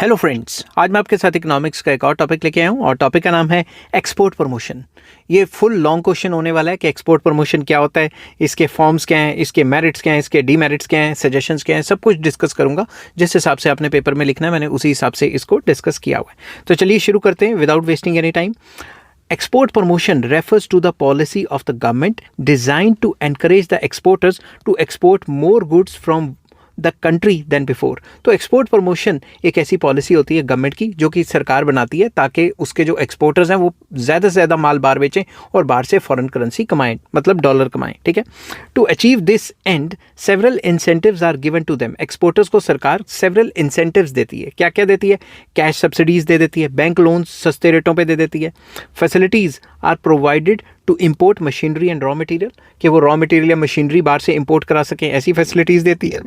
Hello friends, आज मैं आपके साथ इकोनॉमिक्स का एक और टॉपिक लेके आया हूँ और टॉपिक का नाम है एक्सपोर्ट प्रमोशन। ये फुल लॉन्ग क्वेश्चन होने वाला है कि एक्सपोर्ट प्रमोशन क्या होता है, इसके फॉर्म्स क्या हैं, इसके मेरिट्स क्या हैं, इसके डीमेरिट्स क्या हैं, सजेशंस क्या हैं, सब कुछ डिस्कस करूंगा। जिस हिसाब से आपने पेपर में लिखना है मैंने उसी हिसाब से इसको डिस्कस किया हुआ है। तो चलिए शुरू करते हैं without wasting any time. Export promotion refers to the policy of the government designed to encourage the exporters to export more goods from the country than before. तो एक्सपोर्ट प्रमोशन एक ऐसी पॉलिसी होती है गवर्नमेंट की जो कि सरकार बनाती है ताकि उसके जो एक्सपोर्टर्स हैं वो ज़्यादा से ज़्यादा माल बाहर बेचें और बाहर से फॉरेन करेंसी कमाएं, मतलब डॉलर कमाएं। ठीक है। To achieve this end several incentives are given to them. Exporters को सरकार सेवरल इंसेंटिव्स देती है। क्या क्या देती है? कैश सब्सिडीज दे देती है, बैंक लोन सस्ते रेटों पर दे देती है, facilities are provided to import machinery and raw material, कि वो रॉ मटेरियल या मशीनरी बाहर से इंपोर्ट करा सकें, ऐसी फैसिलिटीज़ देती है।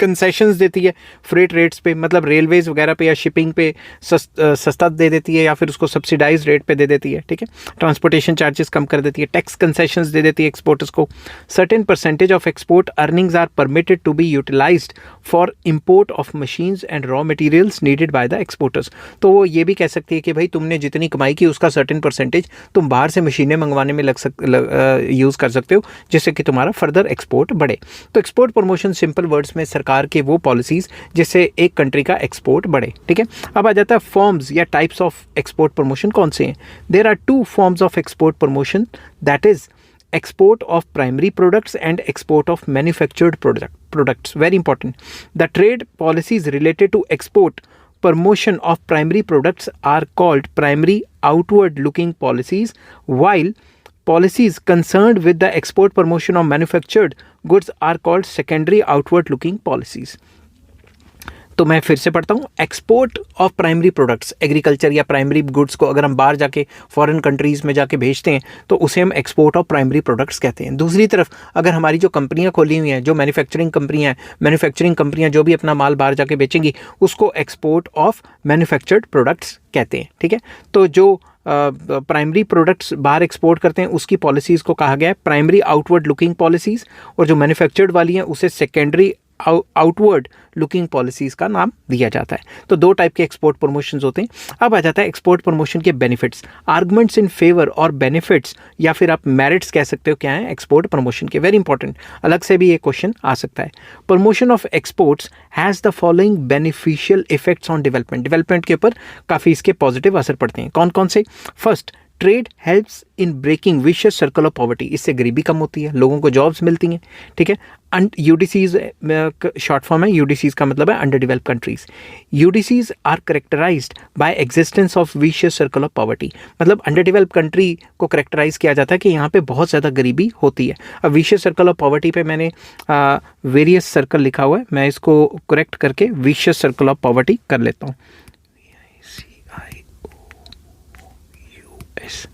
कंसेशंस देती है फ्रेट रेट्स पे, मतलब रेलवेज वगैरह पे या शिपिंग पे सस्ता दे देती है या फिर उसको सब्सिडाइज रेट पे दे देती है। ठीक है। ट्रांसपोर्टेशन चार्जेस कम कर देती है, टैक्स कंसेशंस दे देती है एक्सपोर्टर्स को। Certain percentage of export earnings are permitted to be utilised for import of machines and raw materials needed by the exporters. तो वो ये भी कह सकती है कि भाई तुमने जितनी कमाई की उसका सर्टेन परसेंटेज तुम बाहर से मशीनें मंगवाने में यूज़ कर सकते हो जिससे कि तुम्हारा फर्दर एक्सपोर्ट बढ़े। तो एक्सपोर्ट प्रमोशन सिंपल वर्ड्स में सरकार के वो पॉलिसीज जिससे एक कंट्री का एक्सपोर्ट बढ़े। ठीक है। अब आ जाता है फॉर्म्स या टाइप्स ऑफ एक्सपोर्ट प्रमोशन कौन से हैं। There are two forms of export promotion, that is export of primary products and export of manufactured products. Very important. The trade policies related to export promotion of primary products are called primary outward looking policies, while policies concerned with the export promotion of manufactured goods are called secondary outward looking policies. तो मैं फिर से पढ़ता हूँ। Export of primary products, agriculture या primary goods को अगर हम बाहर जाके फॉरेन कंट्रीज़ में जाके भेजते हैं तो उसे हम एक्सपोर्ट ऑफ प्राइमरी प्रोडक्ट्स कहते हैं। दूसरी तरफ अगर हमारी जो कंपनियाँ खोली हुई हैं, जो मैन्युफैक्चरिंग कंपनियाँ जो भी अपना माल बाहर जाके बेचेंगी उसको एक्सपोर्ट ऑफ मैन्युफैक्चर्ड प्रोडक्ट्स कहते हैं। ठीक है। तो जो प्राइमरी प्रोडक्ट्स बाहर एक्सपोर्ट करते हैं उसकी पॉलिसीज़ को कहा गया है प्राइमरी आउटवर्ड लुकिंग पॉलिसीज़, और जो मैन्युफैक्चर्ड वाली हैं उसे सेकेंडरी आउटवर्ड लुकिंग पॉलिसीज़ का नाम दिया जाता है। तो दो टाइप के एक्सपोर्ट प्रमोशंस होते हैं। अब आ जाता है एक्सपोर्ट प्रमोशन के बेनिफिट्स, आर्गुमेंट्स इन फेवर और बेनिफिट्स या फिर आप मेरिट्स कह सकते हो क्या है एक्सपोर्ट प्रमोशन के। वेरी इंपॉर्टेंट, अलग से भी ये क्वेश्चन आ सकता है। Promotion of exports has the following beneficial effects on development के ऊपर काफ़ी इसके पॉजिटिव असर पड़ते हैं। कौन कौन से? First, trade helps in breaking vicious circle of poverty, इससे गरीबी कम होती है, लोगों को जॉब्स मिलती हैं। ठीक है। यूडीसीज शॉर्ट फॉर्म है, यूडीसीज का मतलब है under developed countries. UDCs are characterized by existence of vicious circle of poverty, मतलब अंडर डेवलप्ड कंट्री को करेक्टराइज किया जाता है कि यहाँ पे बहुत ज़्यादा गरीबी होती है। अब विशियस सर्कल ऑफ पॉवर्टी पे मैंने वेरियस सर्कल लिखा हुआ है, मैं इसको करेक्ट करके विशियस सर्कल ऑफ पॉवर्टी कर लेता हूँ।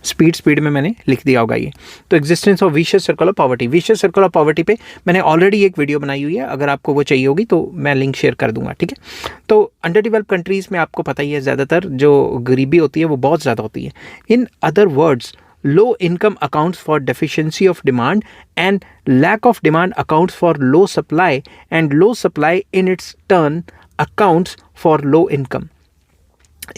स्पीड में मैंने लिख दिया होगा ये। तो existence of vicious circle of poverty, vicious circle of poverty पे मैंने ऑलरेडी एक वीडियो बनाई हुई है, अगर आपको वो चाहिए होगी तो मैं लिंक शेयर कर दूंगा। ठीक है। तो अंडर डेवलप्ड कंट्रीज़ में आपको पता ही है ज़्यादातर जो गरीबी होती है वो बहुत ज़्यादा होती है। In other words, low income accounts for deficiency of demand and lack of demand accounts for low supply and low supply in its turn accounts for low income.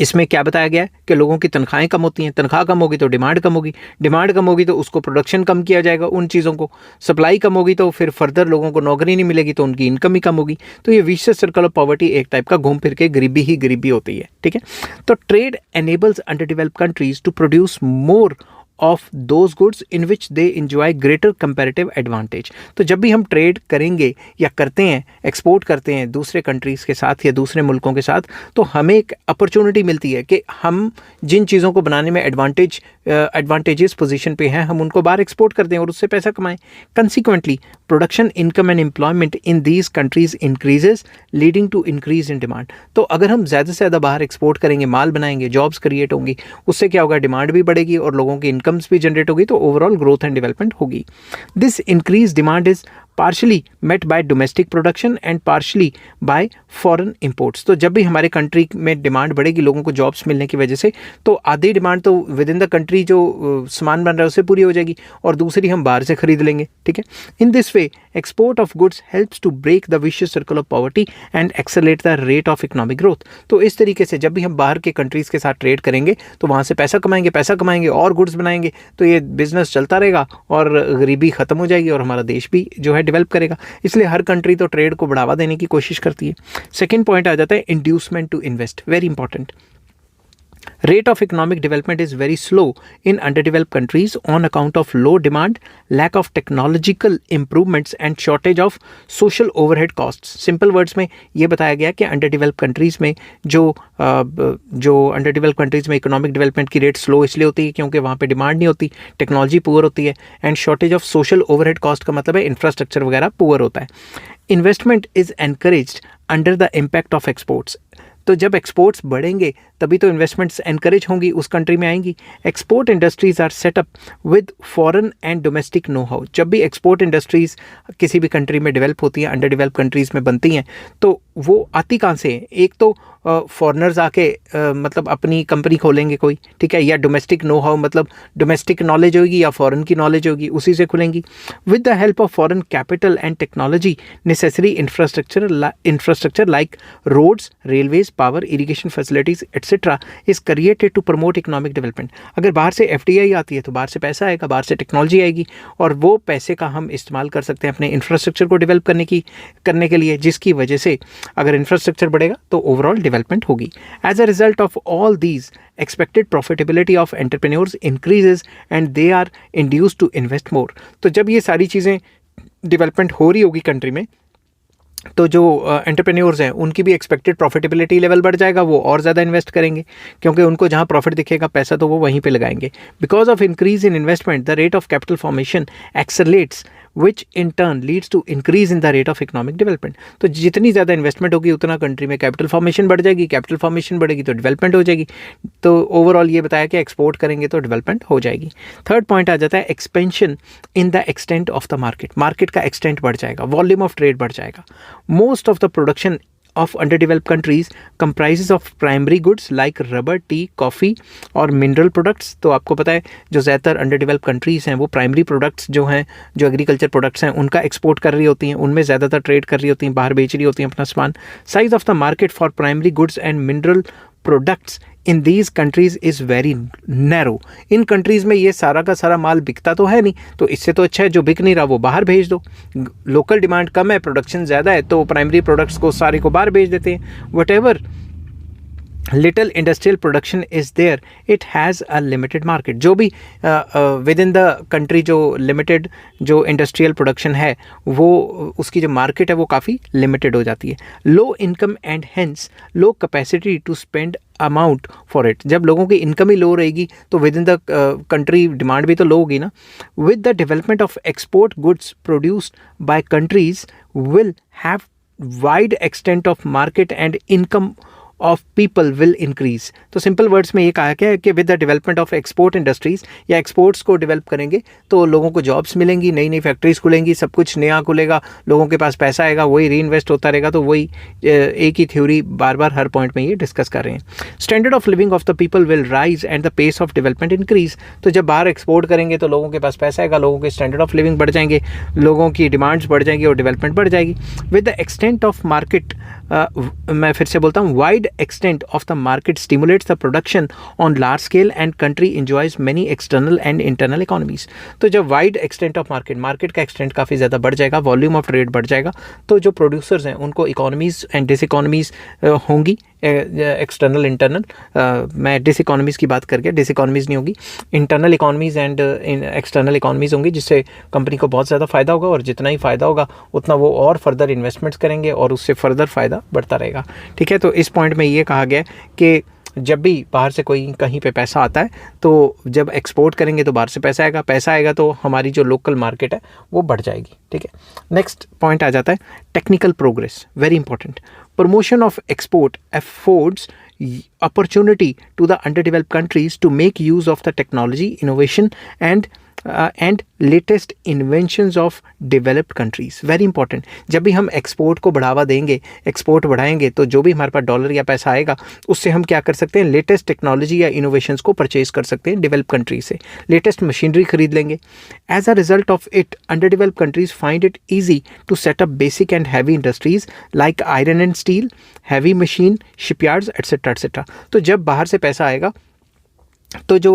इसमें क्या बताया गया है कि लोगों की तनख्वाहें कम होती हैं, तनख्वाह कम होगी तो डिमांड कम होगी, डिमांड कम होगी तो उसको प्रोडक्शन कम किया जाएगा उन चीज़ों को, सप्लाई कम होगी तो फिर फर्दर लोगों को नौकरी नहीं मिलेगी तो उनकी इनकम ही कम होगी। तो ये विशियस सर्कल ऑफ पॉवर्टी एक टाइप का घूम फिर के गरीबी ही गरीबी होती है। ठीक है। तो trade enables under developed countries to produce more of those goods in which they enjoy greater comparative advantage. तो जब भी हम ट्रेड करेंगे या करते हैं, एक्सपोर्ट करते हैं दूसरे कंट्रीज़ के साथ या दूसरे मुल्कों के साथ, तो हमें एक अपॉर्चुनिटी मिलती है कि हम जिन चीज़ों को बनाने में एडवांटेजेस पोजीशन पे हैं हम उनको बाहर एक्सपोर्ट कर दें और उससे पैसा कमाएं। Consequently production income and employment in these countries increases leading to increase in demand. तो अगर हम ज़्यादा से ज़्यादा बाहर एक्सपोर्ट करेंगे, माल बनाएंगे, जॉब्स क्रिएट होंगी, उससे क्या होगा, डिमांड भी बढ़ेगी और लोगों की इनकम्स भी जनरेट होगी, तो ओवरऑल ग्रोथ एंड डेवलपमेंट होगी। This increase demand is partly met by domestic production and partly by foreign imports. तो जब भी हमारे कंट्री में डिमांड बढ़ेगी लोगों को जॉब्स मिलने की वजह से, तो आधी डिमांड तो विद इन द कंट्री जो सामान बन रहा है उससे पूरी हो जाएगी और दूसरी हम बाहर से खरीद लेंगे, ठीक है। In this way export of goods helps to break the vicious circle of poverty and accelerate the rate of economic growth. तो इस तरीके से जब भी हम बाहर के कंट्रीज़ के साथ ट्रेड करेंगे तो वहाँ से पैसा कमाएंगे और गुड्स बनाएंगे, तो ये बिजनेस चलता रहेगा और गरीबी ख़त्म हो जाएगी और हमारा देश भी जो है डेवलप करेगा। इसलिए हर कंट्री तो ट्रेड को बढ़ावा देने की कोशिश करती है। सेकेंड पॉइंट आ जाता है inducement to invest, very important. Rate of economic development is very slow in underdeveloped countries on account of low demand, lack of technological improvements and shortage of social overhead costs. Simple words में ये बताया गया कि underdeveloped countries में जो underdeveloped countries में economic development की rate slow इसलिए होती है क्योंकि वहाँ पे demand नहीं होती, technology poor होती है and shortage of social overhead cost का मतलब है infrastructure वगैरह poor होता है. Investment is encouraged under the impact of exports. तो जब एक्सपोर्ट्स बढ़ेंगे तभी तो इन्वेस्टमेंट्स एनकरेज होंगी, उस कंट्री में आएंगी। Export industries are set up with foreign and domestic know how. जब भी एक्सपोर्ट इंडस्ट्रीज किसी भी कंट्री में डेवलप होती हैं, अंडर डेवलप कंट्रीज़ में बनती हैं, तो वो आती कहाँ से है? एक तो फॉरेनर्स आके मतलब अपनी कंपनी खोलेंगे कोई, ठीक है, या डोमेस्टिक नो हाउ मतलब डोमेस्टिक नॉलेज होगी या फॉरेन की नॉलेज होगी, उसी से खुलेंगी। With the help of foreign capital and technology necessary infrastructure like roads, railways, power, irrigation facilities etcetera is created to promote economic development. अगर बाहर से FDI आती है तो बाहर से पैसा आएगा, बाहर से टेक्नोलॉजी आएगी और वो पैसे का हम इस्तेमाल कर सकते हैं अपने इंफ्रास्ट्रक्चर को डेवलप करने के लिए, जिसकी वजह से अगर इंफ्रास्ट्रक्चर बढ़ेगा तो ओवरऑल डेवलपमेंट होगी। As a result of all these expected profitability of entrepreneurs increases and they are induced to invest more। तो जब ये सारी चीज़ें डेवलपमेंट हो रही होगी कंट्री में तो जो एंटरप्रेन्योर्स हैं उनकी भी एक्सपेक्टेड प्रॉफिटेबिलिटी लेवल बढ़ जाएगा, वो और ज़्यादा इन्वेस्ट करेंगे क्योंकि उनको जहाँ प्रॉफिट दिखेगा पैसा तो वो वहीं पे लगाएंगे। Because of increase in investment the rate of capital formation accelerates which in turn leads to increase in the rate of economic development. तो जितनी ज़्यादा इन्वेस्टमेंट होगी उतना कंट्री में कैपिटल फॉर्मेशन बढ़ जाएगी, कैपिटल फॉर्मेशन बढ़ेगी तो डेवलपमेंट हो जाएगी। तो ओवरऑल ये बताया कि एक्सपोर्ट करेंगे तो डेवलपमेंट हो जाएगी। थर्ड पॉइंट आ जाता है expansion in the extent of the market. Market का एक्सटेंट बढ़ जाएगा, वॉल्यूम ऑफ ट्रेड बढ़ जाएगा। Most of the production of underdeveloped countries comprises of primary goods like rubber, tea, coffee और mineral products। तो आपको पता है जो ज़्यादातर underdeveloped countries हैं वो प्राइमरी प्रोडक्ट्स जो हैं, जो एग्रीकल्चर प्रोडक्ट्स हैं उनका एक्सपोर्ट कर रही होती हैं, उनमें ज़्यादातर ट्रेड कर रही होती हैं, बाहर बेच रही होती हैं अपना सामान। Size of the market for primary goods and mineral products in these countries is very narrow. In countries में ये सारा का सारा माल बिकता तो है नहीं, तो इससे तो अच्छा है जो बिक नहीं रहा वो बाहर भेज दो। लोकल डिमांड कम है, प्रोडक्शन ज़्यादा है, तो प्राइमरी प्रोडक्ट्स को सारे को बाहर भेज देते हैं। Whatever little industrial production is there it has a limited market. जो भी विद इन द कंट्री जो लिमिटेड जो इंडस्ट्रियल प्रोडक्शन है वो उसकी जो मार्केट है वो काफ़ी लिमिटेड हो जाती है। Low income and hence low capacity to spend amount for it. जब लोगों की इनकम ही लो रहेगी तो within the country demand भी तो लो होगी ना। With the development of export goods produced by countries will have wide extent of market and income of people will increase. तो सिंपल वर्ड्स में ये कहा गया है कि with the development of export industries या एक्सपोर्ट्स को डेवलप करेंगे तो लोगों को जॉब्स मिलेंगी, नई नई फैक्ट्रीज खुलेंगी, सब कुछ नया खुलेगा, लोगों के पास पैसा आएगा, वही री इन्वेस्ट होता रहेगा। तो वही एक ही थ्योरी बार बार हर पॉइंट में ये डिस्कस कर रहे हैं। Standard of living of the people will rise and the pace of development increase. तो जब बाहर एक्सपोर्ट करेंगे तो लोगों के पास पैसा आएगा, लोगों के स्टैंडर्ड ऑफ लिविंग बढ़ जाएंगे, लोगों की डिमांड्स बढ़ जाएंगी और डेवलपमेंट बढ़ जाएगी। With the extent of market मैं फिर से बोलता हूँ, wide extent of the market stimulates the production on large scale and country enjoys many external and internal economies. तो जब वाइड एक्सटेंट ऑफ मार्केट का एक्सटेंट काफ़ी ज़्यादा बढ़ जाएगा, वॉल्यूम ऑफ ट्रेड बढ़ जाएगा, तो जो प्रोड्यूसर्स हैं उनको इकोनॉमीज़ एंड डिस इकोनॉमीज़ होंगी, एक्सटर्नल इंटरनल। मैं डिस इकोनॉमीज़ की बात करके, डिस इकोनॉमीज़ नहीं होगी, internal economies and external economies होंगी, जिससे कंपनी को बहुत ज़्यादा फ़ायदा होगा और जितना ही फ़ायदा होगा उतना वो और फर्दर इन्वेस्टमेंट्स करेंगे और उससे फर्दर फ़ायदा बढ़ता रहेगा। ठीक है, तो इस पॉइंट में ये कहा गया कि जब भी बाहर से कोई कहीं पे पैसा आता है तो जब एक्सपोर्ट करेंगे तो बाहर से पैसा आएगा तो हमारी जो लोकल मार्केट है वो बढ़ जाएगी। ठीक है, नेक्स्ट पॉइंट आ जाता है technical progress, very important. Promotion of export affords opportunity to the underdeveloped countries to make use of the technology, innovation and and latest inventions of developed countries. Very important, जब भी हम export को बढ़ावा देंगे, export बढ़ाएंगे, तो जो भी हमारे पास डॉलर या पैसा आएगा उससे हम क्या कर सकते हैं, लेटेस्ट टेक्नोलॉजी या इनोवेशंस को परचेज कर सकते हैं डेवलप कंट्री से, लेटेस्ट मशीनरी खरीद लेंगे। As a result of it under developed countries find it easy to set up basic and heavy industries like iron and steel, heavy machine, shipyards etcetera etcetera. तो जब बाहर से पैसा आएगा तो जो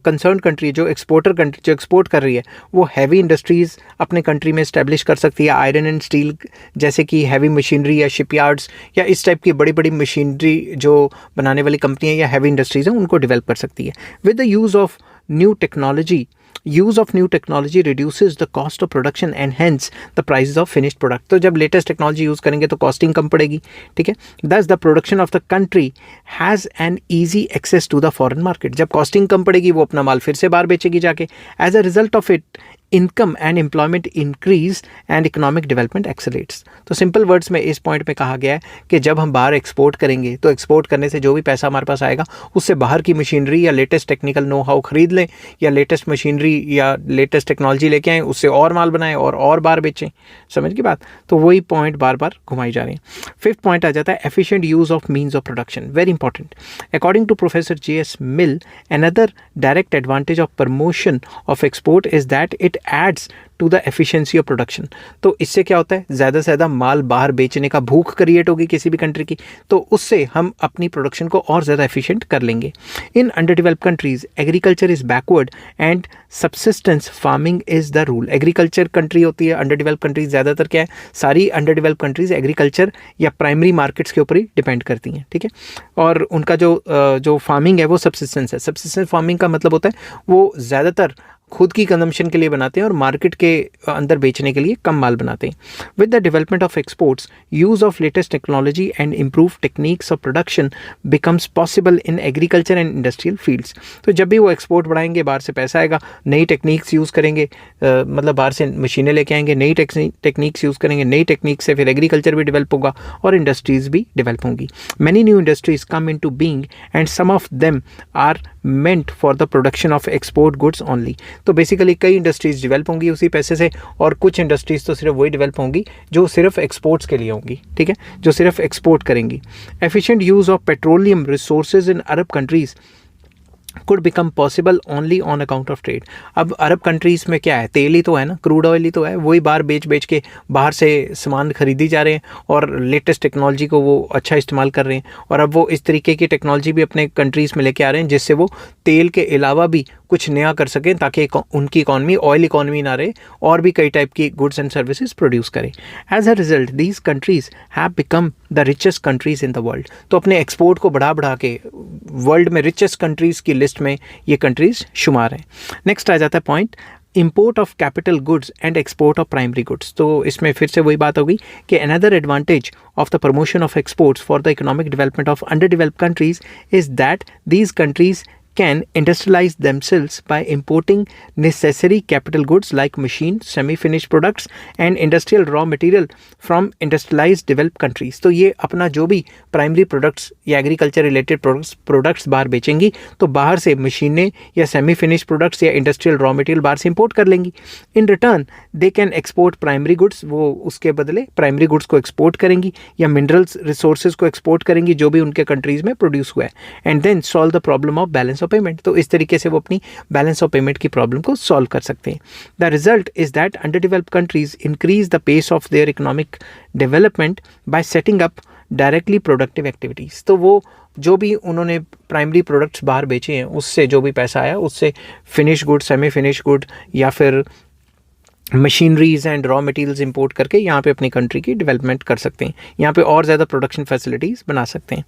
कंसर्न कंट्री, जो एक्सपोर्टर कंट्री, जो एक्सपोर्ट कर रही है, वो हैवी इंडस्ट्रीज़ अपने कंट्री में इस्टेब्लिश कर सकती है, आयरन एंड स्टील जैसे कि हैवी मशीनरी या शिपयार्ड्स या इस टाइप की बड़ी बड़ी मशीनरी जो बनाने वाली कंपनियां या हैवी इंडस्ट्रीज़ हैं उनको डेवलप कर सकती है। With the use of new technology, use of new technology reduces the cost of production and hence the prices of finished product. तो जब लेटेस्ट टेक्नोलॉजी यूज़ करेंगे तो कॉस्टिंग कम पड़ेगी, ठीक है। Thus the production of the country has an easy access to the foreign market. जब costing कम पड़ेगी वो अपना माल फिर से बाहर बेचेगी जाके। As a result of it income and employment increase and economic development accelerates. तो सिंपल वर्ड्स में इस पॉइंट पे कहा गया है कि जब हम बाहर एक्सपोर्ट करेंगे तो एक्सपोर्ट करने से जो भी पैसा हमारे पास आएगा उससे बाहर की मशीनरी या लेटेस्ट टेक्निकल नो हाउ खरीद लें या लेटेस्ट मशीनरी या लेटेस्ट टेक्नोलॉजी लेके आएँ, उससे और माल बनाएं और बाहर बेचें। समझ की बात? तो वही पॉइंट बार बार घुमाई जा रही है। फिफ्थ पॉइंट आ जाता है efficient use of means of production. Very important. According to professor J.S. Mill, another direct advantage of promotion of export is that it adds to the efficiency of production. तो इससे क्या होता है, ज़्यादा से ज़्यादा माल बाहर बेचने का भूख क्रिएट होगी किसी भी कंट्री की, तो उससे हम अपनी प्रोडक्शन को और ज़्यादा एफिशिएंट कर लेंगे। In under developed countries agriculture is backward and subsistence farming is the rule. Agriculture country होती है अंडर डेवलप्ड कंट्रीज, ज़्यादातर क्या है, सारी अंडर डेवलप्ड कंट्रीज एग्रीकल्चर या प्राइमरी मार्केट्स के ऊपर ही डिपेंड करती हैं, ठीक है। और उनका जो फार्मिंग है वो सब्सिस्टेंस है। सब्सिस्टेंस फार्मिंग का मतलब होता है वो ज़्यादातर खुद की कंजम्पशन के लिए बनाते हैं और मार्केट के अंदर बेचने के लिए कम माल बनाते हैं। With the development of exports use of latest technology and improve techniques of production becomes possible in agriculture and industrial fields. तो जब भी वो एक्सपोर्ट बढ़ाएंगे, बाहर से पैसा आएगा, नई टेक्निक्स यूज़ करेंगे, मतलब बाहर से मशीनें लेके आएंगे, नई टेक्निक्स यूज़ करेंगे, नई टेक्निक से फिर एग्रीकल्चर भी डेवलप होगा और इंडस्ट्रीज़ भी डेवलप होंगी। Many new industries come into being and some of them are meant for the production of export goods only. तो बेसिकली कई इंडस्ट्रीज डेवलप होंगी उसी पैसे से और कुछ इंडस्ट्रीज तो सिर्फ वही डेवलप होंगी जो सिर्फ एक्सपोर्ट्स के लिए होंगी, ठीक है, जो सिर्फ एक्सपोर्ट करेंगी। Efficient use of petroleum resources in Arab countries could become possible only on account of trade। अब अरब कंट्रीज़ में क्या है, तेल ही तो है ना, क्रूड ऑयल ही तो है, वही बाहर बेच के बाहर से सामान खरीदी जा रहे हैं और लेटेस्ट टेक्नोलॉजी को वो अच्छा इस्तेमाल कर रहे हैं। और अब वो इस तरीके की टेक्नोलॉजी भी अपने कंट्रीज़ में लेके आ रहे हैं जिससे वो तेल के अलावा भी कुछ नया कर सकें ताकि उनकी इकॉनमी ऑयल इकॉनमी ना रहे और भी कई टाइप की गुड्स एंड सर्विसेज प्रोड्यूस करें। As a result these countries have become the richest countries in the world. तो अपने एक्सपोर्ट को बढ़ा के वर्ल्ड में रिचेस्ट कंट्रीज़ की लिस्ट में ये कंट्रीज शुमार हैं। नेक्स्ट आ जाता है point import of capital goods and export of primary goods. तो इसमें फिर से वही बात होगी कि another advantage of the promotion of exports for the economic development of under developed countries is that these countries can industrialize themselves by importing necessary capital goods like machines, semi-finished products and industrial raw material from industrialized developed countries। तो ये अपना जो भी primary products या agriculture related products बाहर बेचेंगी तो बाहर से मशीनें या सेमी फिनिश प्रोडक्ट्स या इंडस्ट्रियल रॉ मटेरियल बाहर से इंपोर्ट कर लेंगी। In return they can export primary goods, वो उसके बदले प्राइमरी गुड्स को एक्सपोर्ट करेंगी या मिनरल्स रिसोर्सेज को एक्सपोर्ट करेंगी जो भी उनके कंट्रीज़ में प्रोड्यूस हुआ है and then solve the problem of balance of payment. तो इस तरीके से वो अपनी बैलेंस ऑफ पेमेंट की प्रॉब्लम को सॉल्व कर सकते हैं। The result is that under developed countries increase the pace of their economic development by setting up directly productive activities. तो वो जो भी उन्होंने प्राइमरी प्रोडक्ट्स बाहर बेचे हैं उससे जो भी पैसा आया उससे finish good, semi finish good या फिर machineries and raw materials import करके यहाँ पे अपनी कंट्री की डेवलपमेंट कर सकते हैं, यहाँ पे और ज़्यादा प्रोडक्शन फैसिलिटीज़ बना सकते हैं।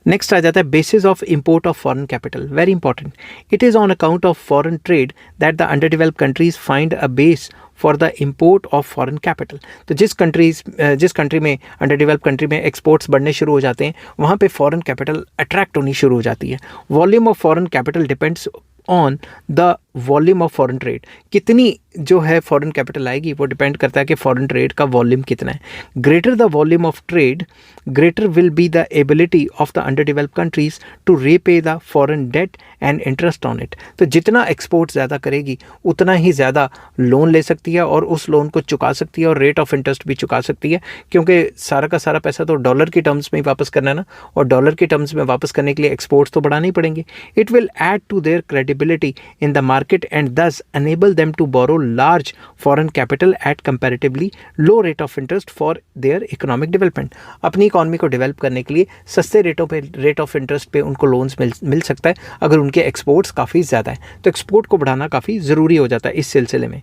नेक्स्ट आ जाता है basis of import of foreign capital. Very important. It is on account of foreign trade that the under developed countries find a base for the import of foreign capital. तो जिस country में under developed country में exports बढ़ने शुरू हो जाते हैं वहाँ पे फॉरेन कैपिटल अट्रैक्ट होनी शुरू हो जाती है। Volume of foreign capital depends on the volume of foreign trade, कितनी जो है फॉरेन कैपिटल आएगी वो डिपेंड करता है कि फॉरेन ट्रेड का वॉल्यूम कितना है. Greater the volume of trade, greater will be the ability of the underdeveloped countries to repay the foreign debt and interest on it. तो जितना एक्सपोर्ट ज़्यादा करेगी उतना ही ज़्यादा लोन ले सकती है और उस लोन को चुका सकती है और रेट ऑफ इंटरेस्ट भी चुका सकती है, क्योंकि सारा का सारा पैसा तो डॉलर की टर्म्स में ही वापस करना है ना, और डॉलर की टर्म्स में वापस करने के लिए एक्सपोर्ट्स तो बढ़ाने ही पड़ेंगे. It will add to their credibility in the market and thus enable them to borrow large foreign capital at comparatively low rate of interest for their economic development. अपनी इकॉनमी को डेवलप करने के लिए सस्ते रेट ऑफ इंटरेस्ट पे उनको loans मिल सकता है अगर उनके एक्सपोर्ट्स काफ़ी ज़्यादा है. तो एक्सपोर्ट को बढ़ाना काफ़ी ज़रूरी हो जाता है इस सिलसिले में.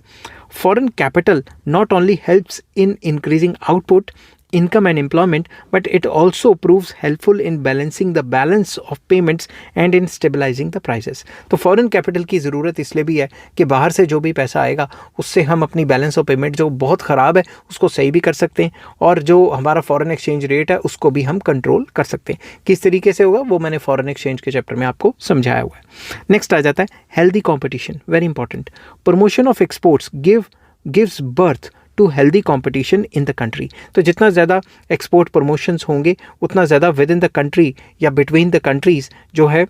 Foreign capital not only helps in increasing output, income and employment, but it also proves helpful in balancing the balance of payments and in stabilizing the prices. तो फॉरेन कैपिटल की ज़रूरत इसलिए भी है कि बाहर से जो भी पैसा आएगा उससे हम अपनी बैलेंस ऑफ पेमेंट जो बहुत ख़राब है उसको सही भी कर सकते हैं, और जो हमारा फॉरेन एक्सचेंज रेट है उसको भी हम कंट्रोल कर सकते हैं. किस तरीके से होगा वो मैंने फॉरेन एक्सचेंज के चैप्टर में आपको समझाया हुआ है. नेक्स्ट आ जाता है healthy competition, very important. Promotion of exports gives birth to healthy competition in the country. तो जितना ज़्यादा एक्सपोर्ट प्रमोशंस होंगे उतना ज़्यादा विद इन द कंट्री या बिटवीन द कंट्रीज़ जो है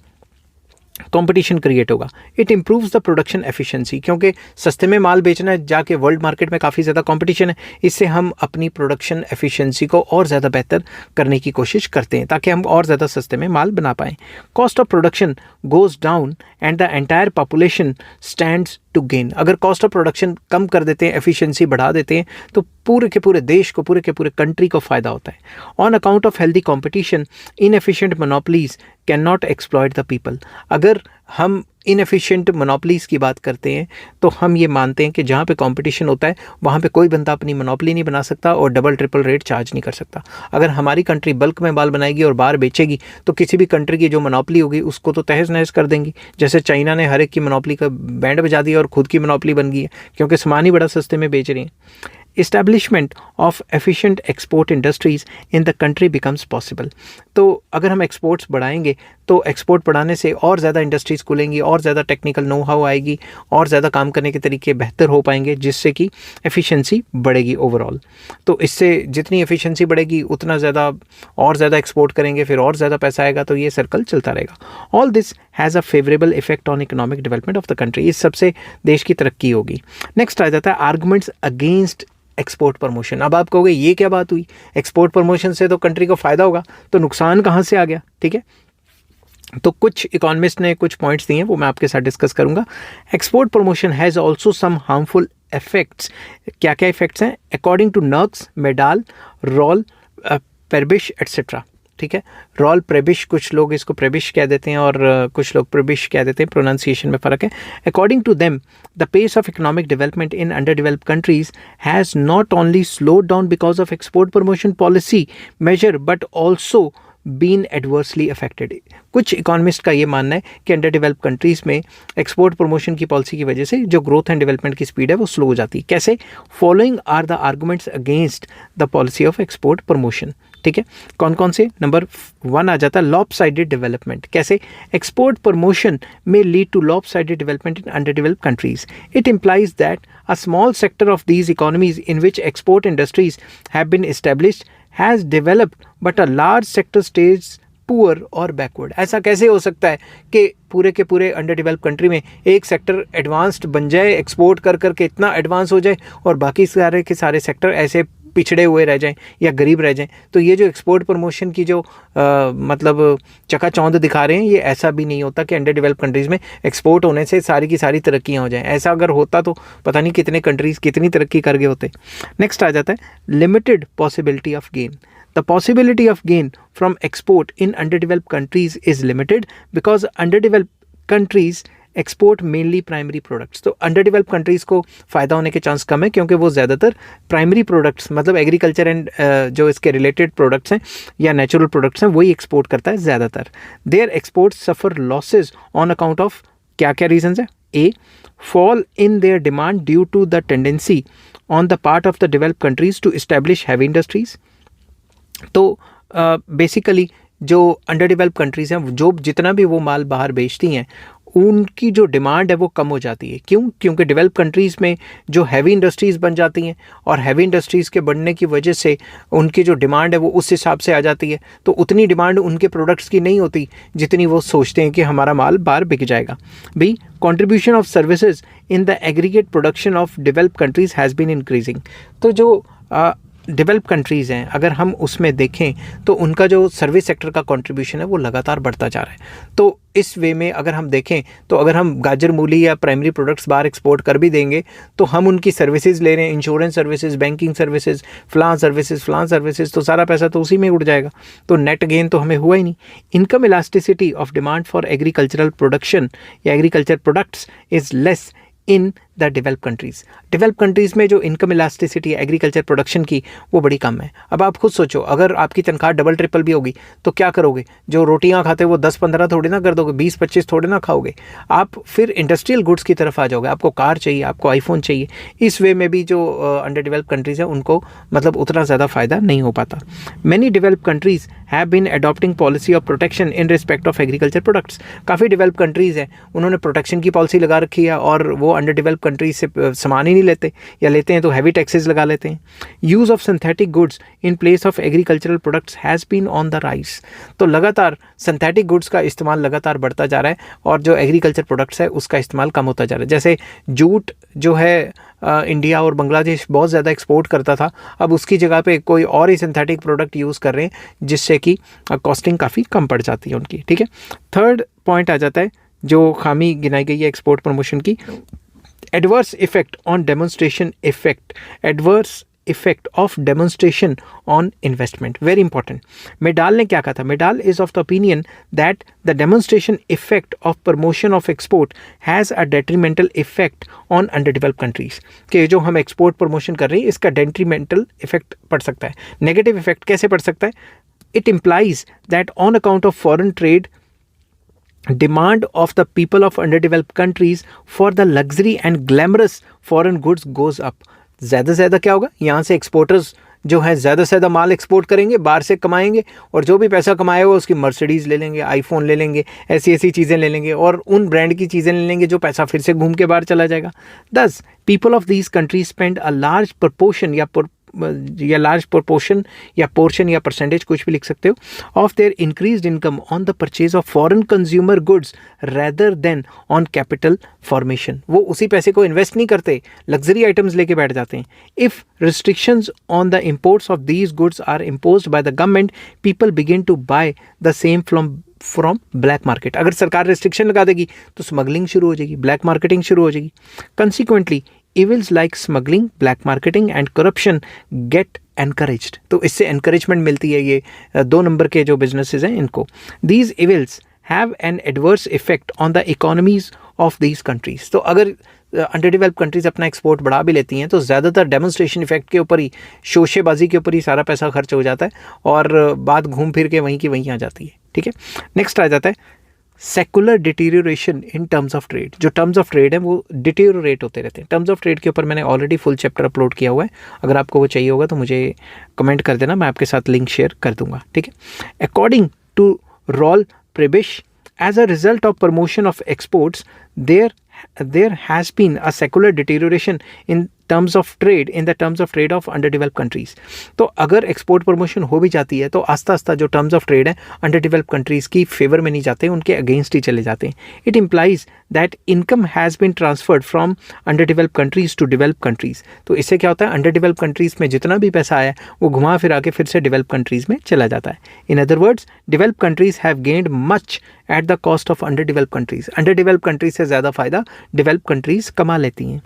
कंपटीशन क्रिएट होगा. It improves the production efficiency, क्योंकि सस्ते में माल बेचना है जाके वर्ल्ड मार्केट में काफ़ी ज़्यादा कंपटीशन है, इससे हम अपनी प्रोडक्शन एफिशिएंसी को और ज़्यादा बेहतर करने की कोशिश करते हैं ताकि हम और ज़्यादा सस्ते में माल बना पाएँ. Cost of production goes down and the entire population stands to gain. अगर कॉस्ट ऑफ प्रोडक्शन कम कर देते हैं, एफिशिएंसी बढ़ा देते हैं, तो पूरे के पूरे देश को, पूरे के पूरे कंट्री को फ़ायदा होता है. On account of healthy competition inefficient monopolies can not exploit the people. अगर हम इनएफिशिएंट मोनोपलीज की बात करते हैं तो हम ये मानते हैं कि जहाँ पे कंपटीशन होता है वहाँ पे कोई बंदा अपनी मोनोपली नहीं बना सकता और डबल ट्रिपल रेट चार्ज नहीं कर सकता. अगर हमारी कंट्री बल्क में माल बनाएगी और बाहर बेचेगी तो किसी भी कंट्री की जो मोनोपली होगी उसको तो तहस नहस कर देंगी. जैसे चाइना ने हर एक की मोनोपली का बैंड बजा दिया और खुद की मोनोपली बन गई है क्योंकि सामान ही बड़ा सस्ते में बेच रही हैं. Establishment of efficient export industries in the country becomes possible. तो अगर हम एक्सपोर्ट्स बढ़ाएंगे तो एक्सपोर्ट बढ़ाने से और ज़्यादा इंडस्ट्रीज़ खुलेंगी, और ज़्यादा टेक्निकल नो हाउ आएगी, और ज़्यादा काम करने के तरीके बेहतर हो पाएंगे, जिससे कि एफिशिएंसी बढ़ेगी ओवरऑल. तो इससे जितनी एफिशिएंसी बढ़ेगी उतना ज़्यादा और ज़्यादा एक्सपोर्ट करेंगे, फिर और ज़्यादा पैसा आएगा, तो ये सर्कल चलता रहेगा. All this has a favourable effect on economic development of the country. इस सबसे देश की तरक्की होगी. नेक्स्ट आ जाता है आर्गूमेंट्स अगेंस्ट एक्सपोर्ट प्रमोशन. अब आप कहोगे ये क्या बात हुई, एक्सपोर्ट प्रमोशन से तो कंट्री को फ़ायदा होगा, तो नुकसान कहाँ से आ गया. ठीक है, तो कुछ इकोनॉमिस्ट ने कुछ पॉइंट्स दिए हैं वो मैं आपके साथ डिस्कस करूंगा. Export promotion has also some harmful effects. क्या क्या इफेक्ट्स हैं? According to Nurkse, Myrdal, Raul, Prebisch etcetera. ठीक है, रॉल प्रेबिश, कुछ लोग इसको प्रेबिश कह देते हैं और कुछ लोग प्रेबिश कह देते हैं, प्रोनाउंसिएशन में फ़र्क है. According to them the pace of economic development in under developed countries has not only slowed down because of export promotion policy measure but also been adversely affected. कुछ इकोनॉमिस्ट का ये मानना है कि अंडर डेवलप्ड कंट्रीज़ में export promotion की policy की वजह से जो ग्रोथ एंड डेवलपमेंट की स्पीड है वो स्लो हो जाती है. कैसे? Following are the arguments against the policy of export promotion. ठीक है, कौन कौन से? नंबर 1 आ जाता है लॉपसाइडेड डेवलपमेंट. कैसे? एक्सपोर्ट प्रमोशन में lead to lopsided development in under developed countries. It implies that a small sector of these economies in which export industries have been established has developed but a large sector stays poor और backward. ऐसा कैसे हो सकता है कि पूरे के पूरे अंडर डेवलप कंट्री में एक सेक्टर एडवांस्ड बन जाए, एक्सपोर्ट कर करके इतना एडवांस हो जाए, और बाकी सारे के सारे सेक्टर ऐसे पिछड़े हुए रह जाएं या गरीब रह जाएं? तो ये जो एक्सपोर्ट प्रमोशन की जो मतलब चकाचौंध दिखा रहे हैं, ये ऐसा भी नहीं होता कि अंडर डेवलप कंट्रीज़ में एक्सपोर्ट होने से सारी की सारी तरक्कियाँ हो जाएं. ऐसा अगर होता तो पता नहीं कितने कंट्रीज़ कितनी तरक्की कर गए होते. नेक्स्ट आ जाता है limited possibility of gain. The possibility of gain from export in underdeveloped countries is limited because underdeveloped countries export mainly primary products. तो underdeveloped countries को फ़ायदा होने के चांस कम है क्योंकि वो ज़्यादातर प्राइमरी प्रोडक्ट्स मतलब एग्रीकल्चर एंड जो इसके रिलेटेड प्रोडक्ट्स हैं या नेचुरल प्रोडक्ट्स हैं वही एक्सपोर्ट करता है ज़्यादातर. Their exports suffer losses on account of क्या क्या रीजंस है? A, fall in their demand due to the tendency on the part of the developed countries to establish heavy industries. तो basically जो अंडर डेवलप कंट्रीज़ हैं जो जितना भी वो माल बाहर बेचती हैं उनकी जो डिमांड है वो कम हो जाती है। क्यों? क्योंकि डेवलप कंट्रीज़ में जो हैवी इंडस्ट्रीज़ बन जाती हैं और हैवी इंडस्ट्रीज़ के बनने की वजह से उनकी जो डिमांड है वो उस हिसाब से आ जाती है, तो उतनी डिमांड उनके प्रोडक्ट्स की नहीं होती जितनी वो सोचते हैं कि हमारा माल बाहर बिक जाएगा। B, contribution of services in the aggregate production of develop countries has been increasing. तो जो डेवलप कंट्रीज़ हैं, अगर हम उसमें देखें तो उनका जो सर्विस सेक्टर का कंट्रीब्यूशन है वो लगातार बढ़ता जा रहा है। तो इस वे में अगर हम देखें तो अगर हम गाजर मूली या प्राइमरी प्रोडक्ट्स बाहर एक्सपोर्ट कर भी देंगे तो हम उनकी सर्विसेज ले रहे हैं, इंश्योरेंस सर्विसेज, बैंकिंग सर्विसेज, फलां सर्विसेज, तो सारा पैसा तो उसी में उड़ जाएगा, तो नेट गेन तो हमें हुआ ही नहीं। Income elasticity of demand for agricultural production या agriculture products is less in the develop countries. Develop countries में जो इनकम इलास्टिसिटी है एग्रीकल्चर प्रोडक्शन की वो बड़ी कम है। अब आप खुद सोचो, अगर आपकी तनख्वाह डबल ट्रिपल भी होगी तो क्या करोगे? जो रोटियां खाते हो वो 10-15 थोड़ी ना कर दोगे, 20-25 थोड़े ना खाओगे, आप फिर इंडस्ट्रियल गुड्स की तरफ आ जाओगे। आपको कार चाहिए, आपको आईफोन चाहिए। इस वे में भी जो अंडर डेवलप कंट्रीज़ हैं उनको मतलब उतना ज़्यादा फ़ायदा नहीं हो पाता। Many develop countries have been adopting policy of protection in respect of agriculture products. काफ़ी डेवलप कंट्रीज़ हैं उन्होंने प्रोटेक्शन की पॉलिसी लगा रखी है और वो अंडर डेवलप कंट्रीज से सामान ही नहीं लेते, या लेते हैं तो हैवी टैक्सेस लगा लेते हैं। Use of synthetic goods in place of agricultural products has been on the rise. तो लगातार सिंथेटिक गुड्स का इस्तेमाल लगातार बढ़ता जा रहा है और जो एग्रीकल्चर प्रोडक्ट्स है उसका इस्तेमाल कम होता जा रहा है। जैसे जूट जो है इंडिया और बांग्लादेश बहुत ज़्यादा एक्सपोर्ट करता था, अब उसकी जगह पे कोई और ही सिंथेटिक प्रोडक्ट यूज़ कर रहे हैं जिससे कि कॉस्टिंग काफ़ी कम पड़ जाती है उनकी। ठीक है, थर्ड पॉइंट आ जाता है जो खामी गिनाई गई है एक्सपोर्ट प्रमोशन की, adverse effect on demonstration effect, adverse effect of demonstration on investment, very important. Medal ने क्या कहा था? Medal is of the opinion that the demonstration effect of promotion of export has a detrimental effect on underdeveloped countries. कि जो हम export promotion कर रहे हैं इसका detrimental effect पड़ सकता है। Negative effect कैसे पड़ सकता है? It implies that on account of foreign trade demand of the people of underdeveloped countries for the luxury and glamorous foreign goods goes up. ज़्यादा से ज़्यादा क्या होगा? यहाँ से एक्सपोर्टर्स जो है ज़्यादा से ज़्यादा माल एक्सपोर्ट करेंगे, बाहर से कमाएंगे और जो भी पैसा कमाया हुआ उसकी मर्सिडीज़ ले लेंगे, आईफोन ले लेंगे, ऐसी चीज़ें ले लेंगे और उन ब्रांड की चीज़ें ले लेंगे जो पैसा फिर से घूम के बाहर चला जाएगा। दस, people of these countries spend a large proportion या लार्ज प्रोपोर्शन या पोर्शन या परसेंटेज कुछ भी लिख सकते हो of their increased income on the purchase of foreign consumer goods rather than on capital formation. वो उसी पैसे को इन्वेस्ट नहीं करते, लग्जरी आइटम्स लेके बैठ जाते हैं। If restrictions on the imports of these goods are imposed by the government, people begin to buy the same from black market. अगर सरकार रिस्ट्रिक्शन लगा देगी तो स्मगलिंग शुरू हो जाएगी, ब्लैक मार्केटिंग शुरू हो जाएगी। Consequently evils like smuggling, black marketing and corruption get encouraged। तो इससे encouragement मिलती है ये 2 नंबर के जो businesses हैं इनको। These evils have an adverse effect on the economies of these countries। तो अगर अंडर डेवलप कंट्रीज अपना एक्सपोर्ट बढ़ा भी लेती हैं तो ज़्यादातर डेमोन्स्ट्रेशन इफेक्ट के ऊपर ही, शोशेबाजी के ऊपर ही सारा पैसा खर्च हो जाता है और बात घूम फिर के वहीं की वहीं आ जाती है। ठीक है, नेक्स्ट आ जाता है secular deterioration in terms of trade. जो टर्म्स ऑफ ट्रेड है वो डिटीरियोरेट होते रहते हैं। टर्म्स ऑफ ट्रेड के ऊपर मैंने ऑलरेडी फुल चैप्टर अपलोड किया हुआ है, अगर आपको वो चाहिए होगा तो मुझे कमेंट कर देना, मैं आपके साथ लिंक शेयर कर दूंगा। ठीक है, according to Raul Prebisch, as a result of promotion of exports there has been a secular deterioration in terms of trade of underdeveloped countries। तो अगर एक्सपोर्ट प्रमोशन हो भी जाती है तो आस्ता आस्ता जो टर्म्स ऑफ ट्रेड है अंडरडेवलप्ड कंट्रीज़ की फेवर में नहीं जाते, उनके अगेंस्ट ही चले जाते हैं। It implies that income has been transferred from underdeveloped countries to developed countries. तो इससे क्या होता है, अंडरडेवलप्ड कंट्रीज़ में जितना भी पैसा आया वो घुमा फिर आके फिर से डेवलप कंट्रीज़ में चला जाता है। In other words, developed countries have gained much at the cost of underdeveloped countries. Underdeveloped countries से ज़्यादा फ़ायदा डेवलप कंट्रीज़ कमा लेती हैं।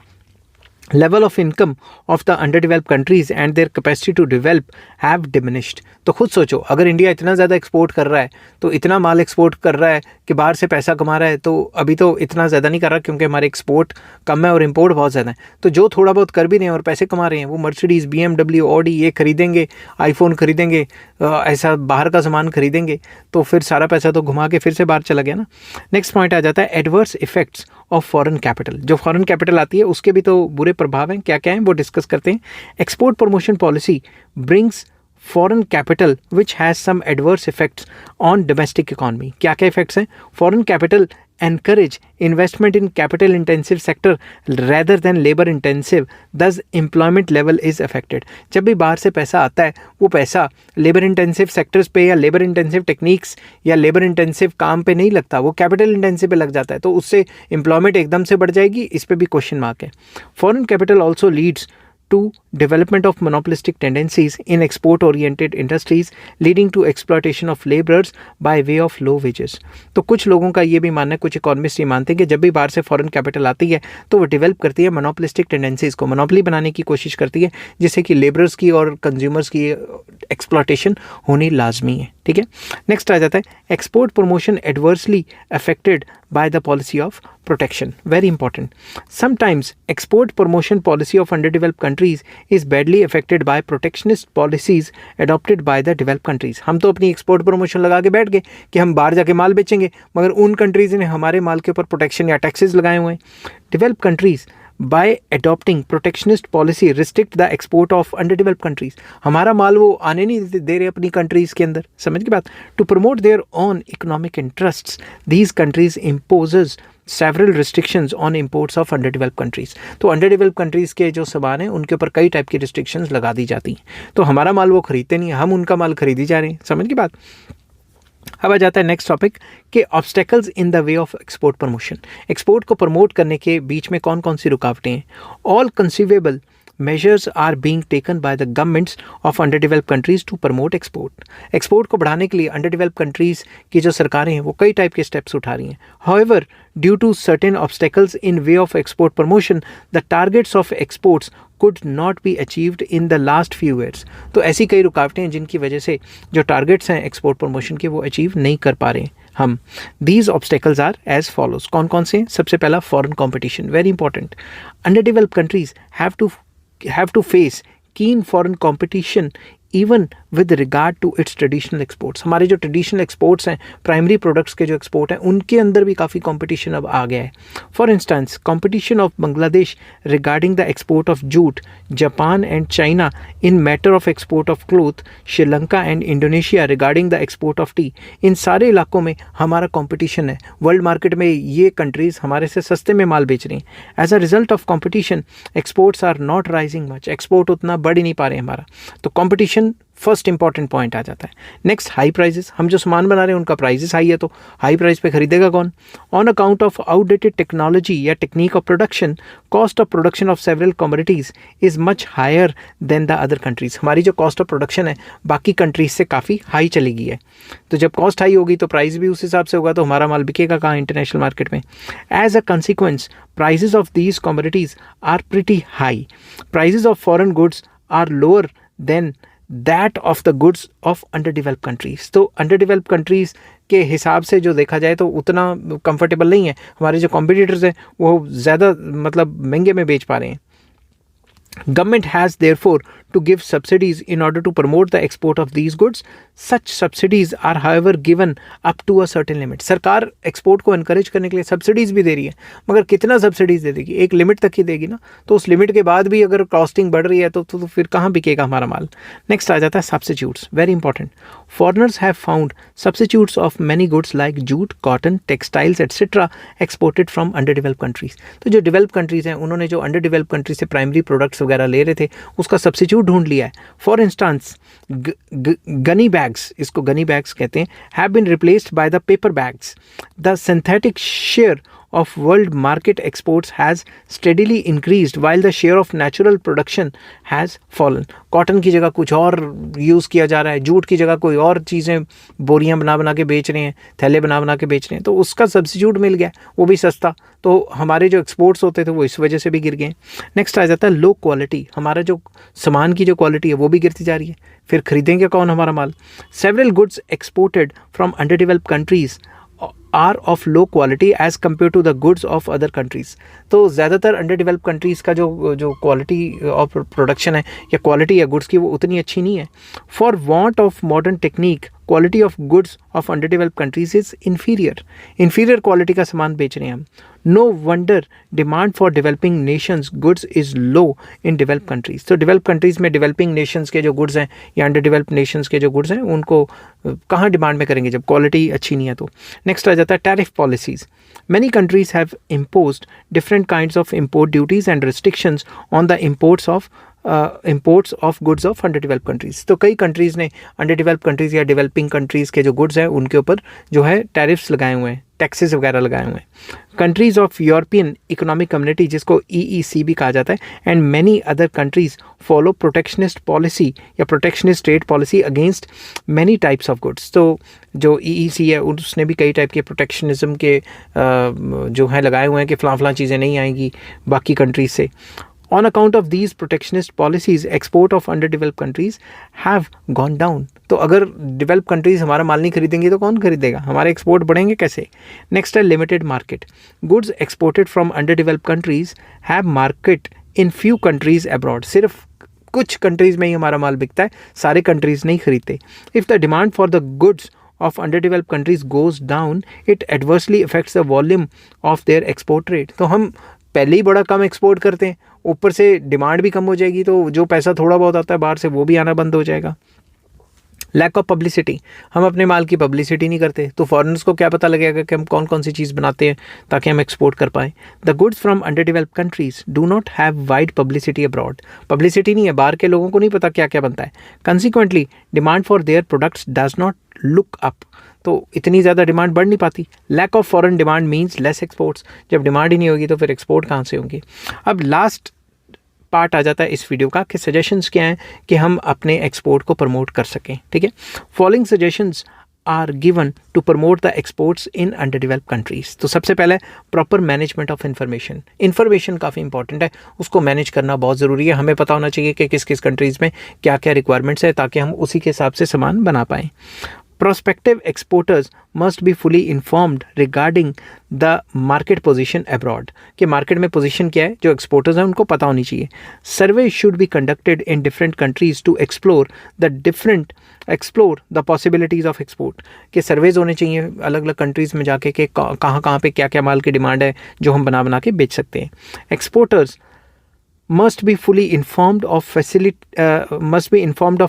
Level of income of the underdeveloped countries and their capacity to develop have diminished. तो खुद सोचो, अगर इंडिया इतना ज़्यादा एक्सपोर्ट कर रहा है, तो इतना माल एक्सपोर्ट कर रहा है कि बाहर से पैसा कमा रहा है, तो अभी तो इतना ज़्यादा नहीं कर रहा क्योंकि हमारे एक्सपोर्ट कम है और इंपोर्ट बहुत ज़्यादा है। तो जो थोड़ा बहुत कर भी रहे हैं और पैसे कमा रहे हैं वो मर्सिडीज़, BMW, ऑडी ये खरीदेंगे, आईफोन खरीदेंगे, ऐसा बाहर का सामान खरीदेंगे, तो फिर सारा पैसा तो घुमा के फिर से बाहर चला गया ना। नेक्स्ट पॉइंट आ जाता है adverse effects of foreign capital. जो फॉरेन कैपिटल आती है उसके भी तो बुरे प्रभाव हैं, क्या क्या हैं वो डिस्कस करते हैं। Export promotion policy brings foreign capital which has some adverse effects on domestic economy. क्या क्या इफेक्ट्स हैं? Foreign capital encourage investment in capital intensive sector rather than labor intensive, thus employment level is affected. जब भी बाहर से पैसा आता है वो पैसा लेबर इंटेंसिव सेक्टर्स पे या लेबर इंटेंसिव टेक्निक्स या लेबर इंटेंसिव काम पे नहीं लगता, वो कैपिटल इंटेंसिव पे लग जाता है, तो उससे एम्प्लॉयमेंट एकदम से बढ़ जाएगी, इस पे भी क्वेश्चन मार्क है. Foreign capital also leads to development of monopolistic tendencies in export oriented industries leading to exploitation of laborers by way of low wages. तो कुछ लोगों का ये भी मानना है, कुछ इकोनॉमिस्ट ये मानते हैं कि जब भी बाहर से फॉरेन कैपिटल आती है तो वो डेवलप करती है मोनोपोलिस्टिक टेंडेंसीज को, मोनोपोली बनाने की कोशिश करती है, जिससे कि लेबरर्स की और कंज्यूमर्स की एक्सप्लॉयटेशन होनी लाजमी है. ठीक है, नेक्स्ट आ जाता है export promotion adversely affected by the policy of protection. Very important. Sometimes export promotion policy of underdeveloped countries is badly affected by protectionist policies adopted by the developed countries. हम तो अपनी export promotion लगा के बैठ गए कि हम बाहर जाके माल बेचेंगे, मगर उन countries ने हमारे माल के ऊपर protection या taxes लगाए हुए हैं. Developed countries by adopting protectionist policy restrict the export of underdeveloped countries. हमारा माल वो आने नहीं दे रहे अपनी countries के अंदर, समझ की बात. To promote their own economic interests, these countries imposes several restrictions on imports of underdeveloped countries. तो underdeveloped countries के जो सामान हैं उनके ऊपर कई टाइप की restrictions लगा दी जाती हैं, तो हमारा माल वो खरीदते नहीं, हम उनका माल खरीदी जा रहे हैं, समझ की बात. अब आ जाता है नेक्स्ट टॉपिक कि obstacles in the way of export promotion. Export को प्रमोट करने के बीच में कौन कौन सी रुकावटें हैं. All conceivable measures are being taken by the governments of underdeveloped countries to promote export. Export को बढ़ाने के लिए अंडरडेवलप्ड कंट्रीज़ की जो सरकारें हैं वो कई टाइप के स्टेप्स उठा रही हैं. However, due to certain obstacles in way of export promotion, the targets of exports could not be achieved in the last few years. तो ऐसी कई रुकावटें हैं जिनकी वजह से जो टारगेट्स हैं एक्सपोर्ट प्रमोशन के वो अचीव नहीं कर पा रहे हैं हम. These obstacles are as follows. कौन कौन से? सबसे पहला foreign competition, very important. अंडरडेवलप्ड countries have to face keen foreign competition even with regard to its traditional exports. हमारे जो ट्रेडिशनल एक्सपोर्ट्स हैं, प्राइमरी प्रोडक्ट्स के जो एक्सपोर्ट हैं, उनके अंदर भी काफ़ी कंपटीशन अब आ गया है. For instance competition of Bangladesh regarding the export of jute, Japan and China in matter of export of cloth, Sri Lanka and Indonesia regarding the export of tea. इन सारे इलाकों में हमारा कॉम्पिटिशन है. वर्ल्ड मार्केट में ये कंट्रीज़ हमारे से सस्ते में माल बेच रही हैं. As a result of competition exports are not rising much. Export उतना बढ़ ही नहीं पा रहे हमारा. तो कॉम्पिटिशन फर्स्ट इंपॉर्टेंट पॉइंट आ जाता है. Next high prices. हम जो सामान बना रहे हैं उनका प्राइजेस हाई है, तो हाई प्राइस पे खरीदेगा कौन? On account of outdated technology या technique of production, cost of production of several commodities is much higher than the other countries. हमारी जो कॉस्ट ऑफ प्रोडक्शन है बाकी कंट्रीज से काफ़ी हाई चली गई है. तो जब कॉस्ट हाई होगी तो प्राइस भी उस हिसाब से होगा, तो हमारा माल बिकेगा कहाँ? इंटरनेशनल मार्केट में. As a consequence prices of these commodities are pretty high. Prices of foreign goods are lower than that of the goods of underdeveloped countries. तो अंडरडेवलप्ड कंट्रीज़ के हिसाब से जो देखा जाए तो उतना कंफर्टेबल नहीं है. हमारे जो कॉम्पिटिटर्स हैं वो ज़्यादा मतलब महंगे में बेच पा रहे हैं. Government has therefore to give subsidies in order to promote the export of these goods. Such subsidies are however given up to a certain limit. सरकार एक्सपोर्ट को encourage करने के लिए सब्सिडीज़ भी दे रही है, मगर कितना सब्सिडीज़ दे देगी? एक लिमिट तक ही देगी ना. तो उस लिमिट के बाद भी अगर कॉस्टिंग बढ़ रही है तो फिर कहाँ बिकेगा हमारा माल. नेक्स्ट आ जाता है substitutes, very important. Foreigners have found substitutes of many goods like jute, cotton, textiles etcetera exported from underdeveloped countries. तो जो डेवलप्ड कंट्रीज़ हैं उन्होंने जो अंडरडेवलप्ड कंट्रीज से प्राइमरी प्रोडक्ट्स वगैरह ले रहे थे उसका सब्स्टिट्यूट ढूंढ लिया है. फॉर इंस्टांस गनी बैग्स, इसको गनी बैग्स कहते हैं, have been replaced by the paper bags. The synthetic share of world market exports has steadily increased while the share of natural production has fallen. Cotton की जगह कुछ और यूज़ किया जा रहा है, जूट की जगह कोई और चीज़ें बोरियां बना के बेच रहे हैं, थैले बना के बेच रहे हैं, तो उसका सब्स्टिट्यूट मिल गया, वो भी सस्ता. तो हमारे जो एक्सपोर्ट्स होते थे वो इस वजह से भी गिर गए. नेक्स्ट आ जाता है लो क्वालिटी. हमारा जो सामान की जो क्वालिटी है वो भी गिरती जा रही है. फिर खरीदेंगे कौन हमारा माल? Several goods exported from underdeveloped countries are of low quality as compare to the goods of other countries. तो ज़्यादातर अंडरडेवलप्ड कंट्रीज़ का जो क्वालिटी ऑफ प्रोडक्शन है या क्वालिटी है गुड्स की वो उतनी अच्छी नहीं है. For want of modern technique quality of goods of underdeveloped countries is inferior. Inferior quality का सामान बेच रहे हैं हम. No wonder demand for developing nations goods is low in develop countries. तो डेवलप कंट्रीज़ में डेवलपिंग नेशंस के जो गुड्स हैं या अंडर डेवलप्ड नेशंस के जो गुड्स हैं उनको कहाँ डिमांड में करेंगे जब क्वालिटी अच्छी नहीं है। तो नेक्स्ट आ जाता है tariff policies. Many countries have imposed different kinds of import duties and restrictions on the imports of goods of underdeveloped countries। तो कई कंट्रीज़ ने अंडरडेवलप्ड कंट्रीज़ या डेवलपिंग कंट्रीज़ के जो गुड्स हैं उनके ऊपर जो है टैरिफ्स लगाए हुए हैं, टैक्सेस वगैरह लगाए हुए हैं। Countries of European Economic Community जिसको EEC भी कहा जाता है and many other countries follow protectionist policy या protectionist trade policy against many types of goods. तो जो EEC है उसने भी कई टाइप के प्रोटेक्शनिज्म के जो है लगाए हुए हैं कि फ़लाँ चीज़ें नहीं आएंगी बाकी कंट्रीज से। On account of these protectionist policies, export of underdeveloped countries have gone down। तो अगर डेवलप कंट्रीज़ हमारा माल नहीं खरीदेंगी तो कौन खरीदेगा, हमारे एक्सपोर्ट बढ़ेंगे कैसे। नेक्स्ट है limited market. Goods exported from underdeveloped countries have market in few countries abroad. सिर्फ कुछ कंट्रीज़ में ही हमारा माल बिकता है, सारे कंट्रीज़ नहीं खरीदते। If the demand for the goods of underdeveloped countries goes down, it adversely affects the volume of their export trade। तो हम पहले ही बड़ा कम एक्सपोर्ट करते हैं, ऊपर से डिमांड भी कम हो जाएगी तो जो पैसा थोड़ा बहुत आता है बाहर से वो भी आना बंद हो जाएगा। लैक ऑफ पब्लिसिटी, हम अपने माल की पब्लिसिटी नहीं करते तो फॉरेनर्स को क्या पता लगेगा कि हम कौन कौन सी चीज़ बनाते हैं ताकि हम एक्सपोर्ट कर पाएँ। The goods from अंडरडेवलप्ड countries do not have wide publicity abroad. Publicity नहीं है, बाहर के लोगों को नहीं पता क्या क्या बनता है। Consequently demand for their products does not look up. तो इतनी ज़्यादा डिमांड बढ़ नहीं पाती। Lack of foreign demand means less exports. जब डिमांड ही नहीं होगी तो फिर एक्सपोर्ट कहाँ से होंगे। अब लास्ट पार्ट आ जाता है इस वीडियो का कि सजेशंस क्या हैं कि हम अपने एक्सपोर्ट को प्रमोट कर सकें। ठीक है, following suggestions are given to promote the exports in underdeveloped countries. तो सबसे पहले प्रॉपर मैनेजमेंट ऑफ इन्फॉर्मेशन काफ़ी इंपॉर्टेंट है, उसको मैनेज करना बहुत ज़रूरी है। हमें पता होना चाहिए कि किस किस कंट्रीज़ में क्या क्या रिक्वायरमेंट्स है ताकि हम उसी के हिसाब से सामान बना पाएँ। Prospective exporters must be fully informed regarding the market position abroad। कि मार्केट में पोजीशन क्या है, जो एक्सपोर्टर्स हैं उनको पता होनी चाहिए। Survey should be conducted in different countries to explore the possibilities of export. के सर्वेज होने चाहिए अलग अलग कंट्रीज़ में जाके कि कहाँ पे क्या क्या माल की डिमांड है जो हम बना के बेच सकते हैं। Exporters must be informed of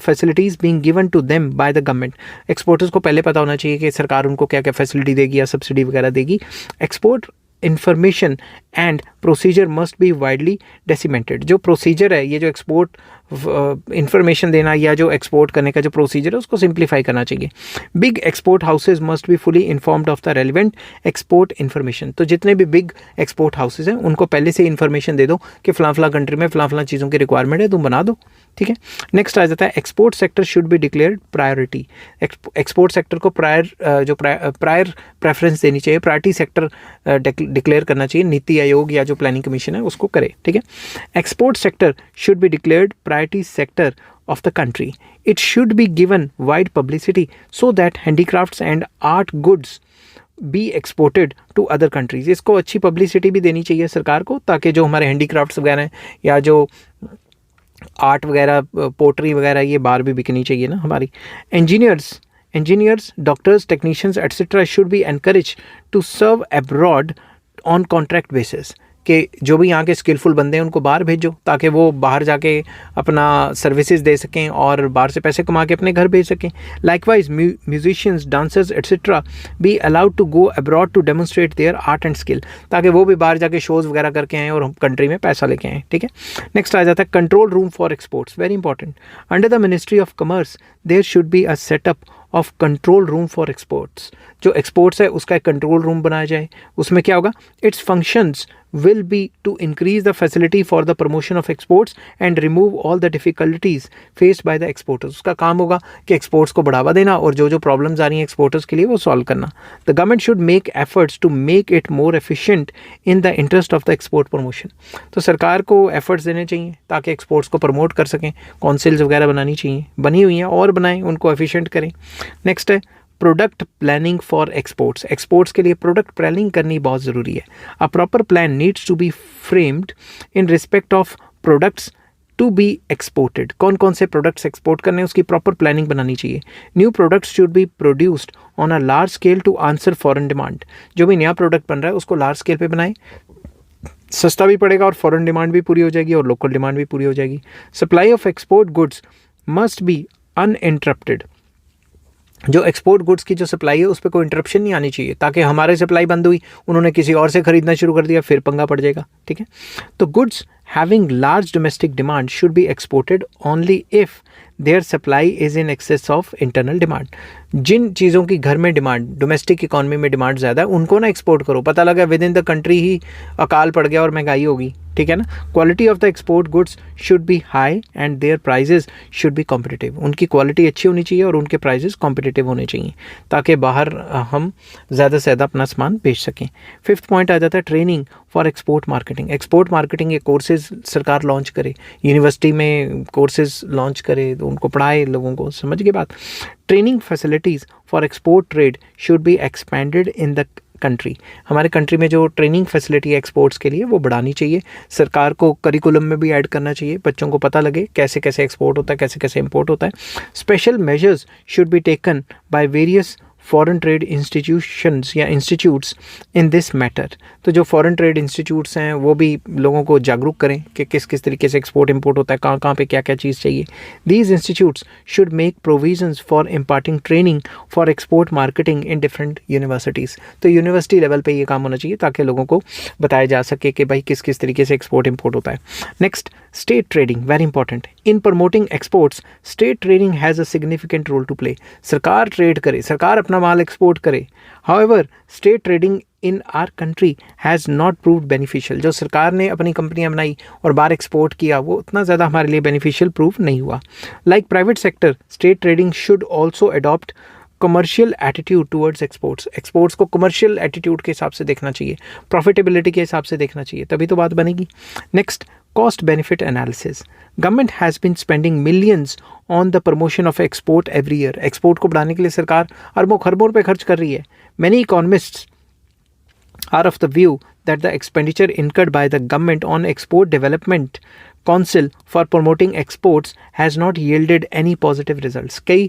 facilities being given to them by the government। Exporters को पहले पता होना चाहिए कि सरकार उनको क्या क्या फैसिलिटी देगी या सब्सिडी वगैरह देगी। Export information and procedure must be widely disseminated। जो प्रोसीजर है, ये जो एक्सपोर्ट इंफॉर्मेशन देना या जो एक्सपोर्ट करने का जो प्रोसीजर है उसको सिंप्लीफाई करना चाहिए। Big export houses must be fully informed of the relevant export information. तो जितने भी बिग एक्सपोर्ट हाउसेज हैं उनको पहले से इन्फॉर्मेशन दे दो कि फ़लाँ कंट्री में फ़लाँ चीज़ों की रिक्वायरमेंट है, तुम बना दो। ठीक है, नेक्स्ट आ जाता है export sector should be declared priority. Export sector को प्रायर प्रेफरेंस देनी चाहिए, प्रायोरिटी सेक्टर डिक्लेयर करना चाहिए। नीति आयोग या जो प्लानिंग कमीशन है उसको करे। ठीक है, export sector should be declared priority sector of the country। It should be given wide publicity so that handicrafts and art goods be exported to other countries। इसको अच्छी पब्लिसिटी भी देनी चाहिए सरकार को ताकि जो हमारे हैंडीक्राफ्ट्स वगैरह हैं या जो आर्ट वगैरह पोट्री वगैरह ये बाहर भी बिकनी चाहिए ना हमारी। Engineers doctors technicians etcetera should be encourage to serve abroad on contract basis. कि जो भी यहाँ के स्किलफुल बंदे हैं उनको बाहर भेजो ताकि वो बाहर जाके अपना सर्विसेज दे सकें और बाहर से पैसे कमा के अपने घर भेज सकें। Likewise musicians dancers etcetera be allowed to go abroad to demonstrate their art and skill, ताकि वो भी बाहर जाके शोज़ वगैरह करके आएँ और हम कंट्री में पैसा लेके आएँ। ठीक है, नेक्स्ट आ जाता है control room for exports, very important. Under the ministry of commerce there should be a setup of control room for exports. जो एक्सपोर्ट्स है उसका एक कंट्रोल रूम बनाया जाए। उसमें क्या होगा, it's functions will be to increase the facility for the promotion of exports and remove all the difficulties faced by the exporters। उसका काम होगा कि एक्सपोर्ट्स को बढ़ावा देना और जो जो प्रॉब्लम्स आ रही हैं एक्सपोर्टर्स के लिए वो सॉल्व करना। The government should make efforts to make it more efficient in the interest of the export promotion. तो सरकार को एफर्ट्स देने चाहिए ताकि एक्सपोर्ट्स को प्रमोट कर सकें। काउंसिल्स वगैरह बनानी चाहिए, बनी हुई हैं और बनाएं, उनको एफिशिएंट करें। नेक्स्ट है product planning for exports. Exports के लिए प्रोडक्ट प्लानिंग करनी बहुत ज़रूरी है। A proper plan needs to be framed in respect of products to be exported. कौन कौन से प्रोडक्ट्स एक्सपोर्ट करने हैं उसकी प्रॉपर प्लानिंग बनानी चाहिए। New products should be produced on a large scale to answer foreign demand. जो भी नया प्रोडक्ट बन रहा है उसको लार्ज स्केल पे बनाएं, सस्ता भी पड़ेगा और फॉरेन डिमांड भी पूरी हो जाएगी और लोकल डिमांड भी पूरी हो जाएगी। Supply of export goods must be uninterrupted. जो एक्सपोर्ट गुड्स की जो सप्लाई है उस पर कोई इंटरप्शन नहीं आनी चाहिए, ताकि हमारे सप्लाई बंद हुई, उन्होंने किसी और से खरीदना शुरू कर दिया, फिर पंगा पड़ जाएगा। ठीक है, तो goods having large domestic demand should be exported only if there supply is in excess of internal demand. जिन चीज़ों की घर में डिमांड, डोमेस्टिक इकॉनमी में डिमांड ज़्यादा है, उनको ना एक्सपोर्ट करो। पता लगा विद इन द कंट्री ही अकाल पड़ गया और महंगाई होगी। ठीक है ना। Quality of the export goods should be high and their prices should be competitive. उनकी क्वालिटी अच्छी होनी चाहिए और उनके प्राइजेस कॉम्पिटिटिव होने चाहिए, ताकि बाहर हम ज़्यादा से ज़्यादा अपना सामान बेच सकें। फिफ्थ पॉइंट आ जाता है training for export marketing. Export marketing के कोर्सेज सरकार लॉन्च करे, यूनिवर्सिटी में कोर्सेज लॉन्च करे, तो उनको पढ़ाए लोगों को। समझ के बात। Training facilities for export trade should be expanded in the country. हमारे कंट्री में जो ट्रेनिंग फैसिलिटी है एक्सपोर्ट्स के लिए वो बढ़ानी चाहिए। सरकार को करिकुलम में भी ऐड करना चाहिए, बच्चों को पता लगे कैसे कैसे एक्सपोर्ट होता है, कैसे कैसे इंपोर्ट होता है। Special measures should be taken by various foreign trade institutions या इंस्टीट्यूट्स इन दिस मैटर। तो जो फॉरेन ट्रेड इंस्टीट्यूट्स हैं वो भी लोगों को जागरूक करें कि किस किस तरीके से एक्सपोर्ट इंपोर्ट होता है, कहाँ कहाँ पे क्या क्या चीज़ चाहिए। These institutes should make provisions for imparting training for export marketing in different universities. तो यूनिवर्सिटी लेवल पे ये काम होना चाहिए ताकि लोगों को बताया जा सके कि भाई किस किस तरीके से एक्सपोर्ट इंपोर्ट होता है। Next, state trading, very important. In promoting exports state trading has a significant role to play. सरकार ट्रेड करे, सरकार अपना माल एक्सपोर्ट करे। However state trading in our country has not proved beneficial. जो सरकार ने अपनी कंपनियां बनाई और बाहर एक्सपोर्ट किया वो उतना ज़्यादा हमारे लिए बेनिफिशियल प्रूव नहीं हुआ। Like private sector, state trading should also adopt commercial attitude towards exports. Exports को कमर्शियल एटीट्यूड के हिसाब से देखना चाहिए, प्रॉफिटेबिलिटी के हिसाब से देखना चाहिए, तभी तो बात बनेगी। Next, cost benefit analysis. Government has been spending millions on the promotion of export every year. Export को बढ़ाने के लिए सरकार अरबों खरबों रुपए खर्च कर रही है। Many economists are of the view that the expenditure incurred by the government on Export Development Council for promoting exports has not yielded any positive results. कई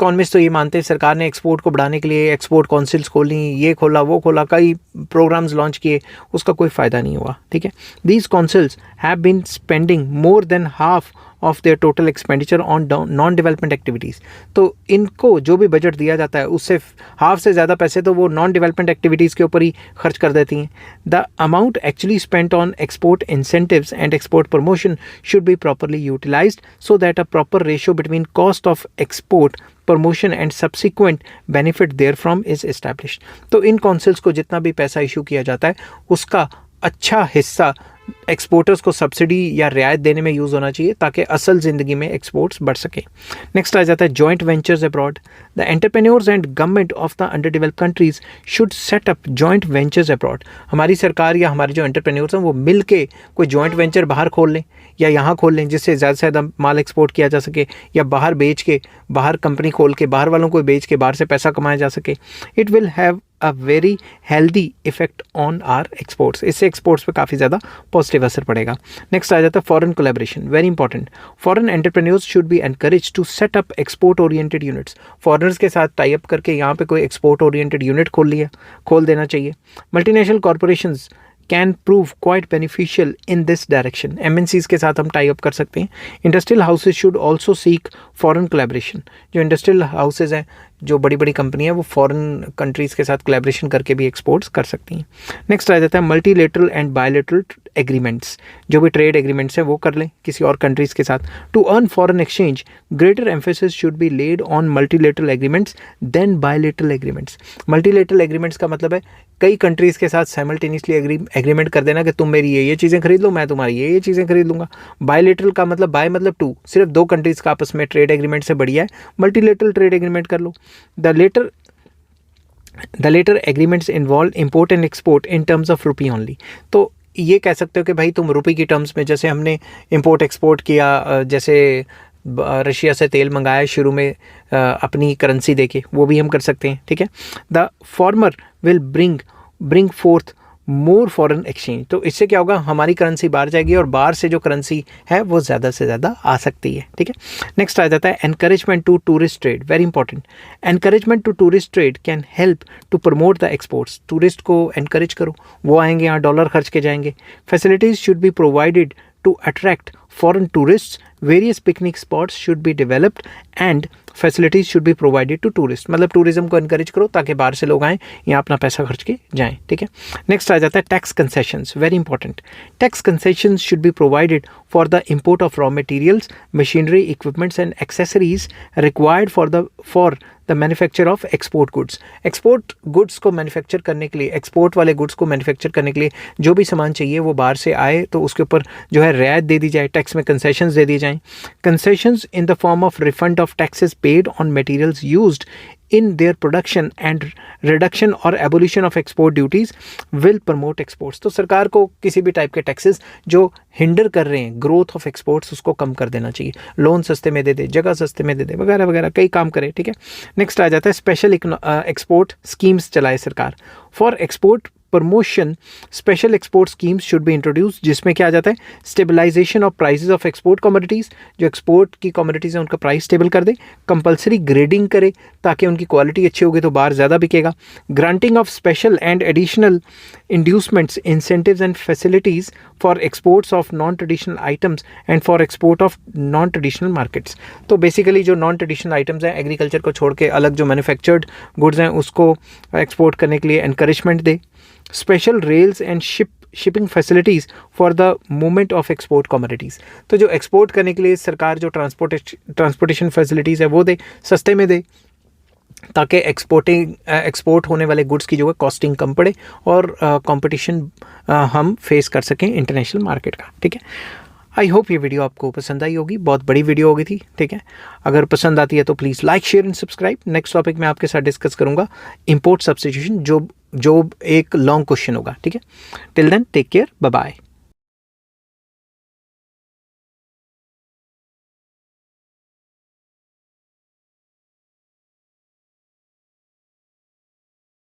इकोनॉमिस्ट तो ये मानते हैं सरकार ने एक्सपोर्ट को बढ़ाने के लिए एक्सपोर्ट काउंसिल्स खोली, ये खोला वो खोला, कई प्रोग्राम्स लॉन्च किए, उसका कोई फ़ायदा नहीं हुआ। ठीक है, these councils have been spending more than half of their total expenditure on non development activities. तो इनको जो भी बजट दिया जाता है उससे हाफ से ज़्यादा पैसे तो वो नॉन डेवलपमेंट एक्टिविटीज़ के ऊपर ही खर्च कर देती हैं। The amount actually spent on export incentives and export promotion should be properly utilised so that a proper ratio between cost of export promotion and subsequent benefit there from is established. तो इन councils को जितना भी पैसा issue किया जाता है उसका अच्छा हिस्सा एक्सपोर्टर्स को सब्सिडी या रियायत देने में यूज़ होना चाहिए ताकि असल ज़िंदगी में एक्सपोर्ट्स बढ़ सके। नेक्स्ट आ जाता है joint ventures abroad. The entrepreneurs and government of the under developed countries should set up joint ventures abroad. हमारी सरकार या हमारे जो एंटरप्रेन्योर्स हैं वो मिल के कोई जॉइंट वेंचर बाहर खोल लें या यहाँ खोल लें, जिससे ज़्यादा से ज़्यादा माल एक्सपोर्ट किया जा सके, या बाहर बेच के, बाहर कंपनी खोल के बाहर वालों को बेच के बाहर से पैसा कमाया जा सके। It will have a very healthy effect on our exports. इससे एक्सपोर्ट्स पे काफ़ी ज़्यादा पॉजिटिव असर पड़ेगा। नेक्स्ट आ जाता है foreign collaboration, very important. Foreign entrepreneurs should be encourage to set up export oriented units. Foreigners के साथ टाई अप करके यहाँ पे कोई एक्सपोर्ट ओरिएंटेड यूनिट खोल देना चाहिए। Multinational corporations can prove quite beneficial in this direction. MNCs के साथ हम टाई अप कर सकते हैं। Industrial houses should also seek foreign collaboration. जो इंडस्ट्रियल हाउसेज हैं, जो बड़ी बड़ी कंपनी है, वो फॉरेन कंट्रीज़ के साथ कोलैबोरेशन करके भी एक्सपोर्ट्स कर सकती हैं। नेक्स्ट आ जाता है मल्टीलेटरल एंड बायलेटरल एग्रीमेंट्स। जो भी ट्रेड एग्रीमेंट्स हैं वो कर लें किसी और कंट्रीज़ के साथ। To earn foreign exchange greater emphasis should be laid on multilateral agreements than bilateral agreements. Multilateral agreements का मतलब है कई कंट्रीज़ के साथ साइमल्टेनियसली एग्रीमेंट कर देना कि तुम मेरी ये चीज़ें खरीद लो, मैं तुम्हारी ये चीज़ें खरीद लूँगा। बायलेटरल का मतलब बाय मतलब टू, सिर्फ दो कंट्रीज़ का आपस में ट्रेड एग्रीमेंट से बढ़िया है मल्टीलेटरल ट्रेड एग्रीमेंट कर लो। The later agreements involve import and export in terms of rupee only। तो ये कह सकते हो कि भाई तुम रुपये की टर्म्स में, जैसे हमने इंपोर्ट एक्सपोर्ट किया, जैसे रशिया से तेल मंगाया शुरू में अपनी करेंसी देके, वो भी हम कर सकते हैं। ठीक है, the former will bring fourth more foreign exchange. तो इससे क्या होगा, हमारी करेंसी बाहर जाएगी और बाहर से जो करेंसी है वो ज़्यादा से ज़्यादा आ सकती है। ठीक है, नेक्स्ट आ जाता है encouragement to tourist trade, very important. Encouragement to tourist trade can help to promote the exports. Tourist को एनकरेज करो, वो आएंगे यहाँ डॉलर खर्च के जाएंगे। Facilities should be provided to attract foreign tourists. Various picnic spots should be developed and facilities should be provided to tourists. मतलब tourism को encourage करो ताकि बाहर से लोग आएँ, यहाँ अपना पैसा खर्च के जाएँ। ठीक है, नेक्स्ट आ जाता है tax concessions, very important. Tax concessions should be provided for the import of raw materials, machinery, equipments and accessories required for the manufacture of export goods. Export goods को मैन्युफैक्चर करने के लिए, एक्सपोर्ट वाले goods को manufacture करने के लिए जो भी सामान चाहिए वो बाहर से आए तो उसके ऊपर जो है रियायत दे दी जाए, टैक्स में कंसेशंस दे दी जाएँ। Concessions in the form of refund of taxes paid on materials used in their production and reduction or abolition of export duties will promote exports। तो सरकार को किसी भी टाइप के टैक्सेस जो हिंडर कर रहे हैं ग्रोथ ऑफ एक्सपोर्ट्स उसको कम कर देना चाहिए, लोन सस्ते में दे दे, जगह सस्ते में दे दे, वगैरह वगैरह कई काम करे। ठीक है, नेक्स्ट आ जाता है स्पेशल एक्सपोर्ट स्कीम्स चलाए सरकार। For export promotion special export schemes should be introduce, जिसमें क्या आ जाता है stabilisation of prices of export commodities, जो एक्सपोर्ट की कमोडिटीज़ हैं उनका प्राइस स्टेबल कर दे। कंपलसरी ग्रेडिंग करे ताकि उनकी क्वालिटी अच्छी होगी तो बाहर ज़्यादा बिकेगा। Granting of special and additional inducements, incentives and facilities for exports of non traditional items and for export of non traditional markets. तो बेसिकली जो नॉन ट्रेडिशनल आइटम्स हैं, एग्रीकल्चर को छोड़ के अलग जो मैन्युफैक्चर्ड गुड्स हैं उसको एक्सपोर्ट करने के लिए encouragement they. Special rails and shipping facilities for the movement of export commodities. तो जो एक्सपोर्ट करने के लिए सरकार जो ट्रांसपोर्टेशन फैसिलिटीज़ है वो दे, सस्ते में दे, ताकि एक्सपोर्ट होने वाले गुड्स की जो है कॉस्टिंग कम पड़े और कंपटीशन हम फेस कर सकें इंटरनेशनल मार्केट का। ठीक है, आई होप ये वीडियो आपको पसंद आई होगी, बहुत बड़ी वीडियो हो गई थी। ठीक है, अगर पसंद आती है तो please like share and subscribe. Next topic मैं आपके साथ डिस्कस करूँगा इंपोर्ट सब्स्टिट्यूशन, जो एक लॉन्ग क्वेश्चन होगा। ठीक है, till then take care, bye bye.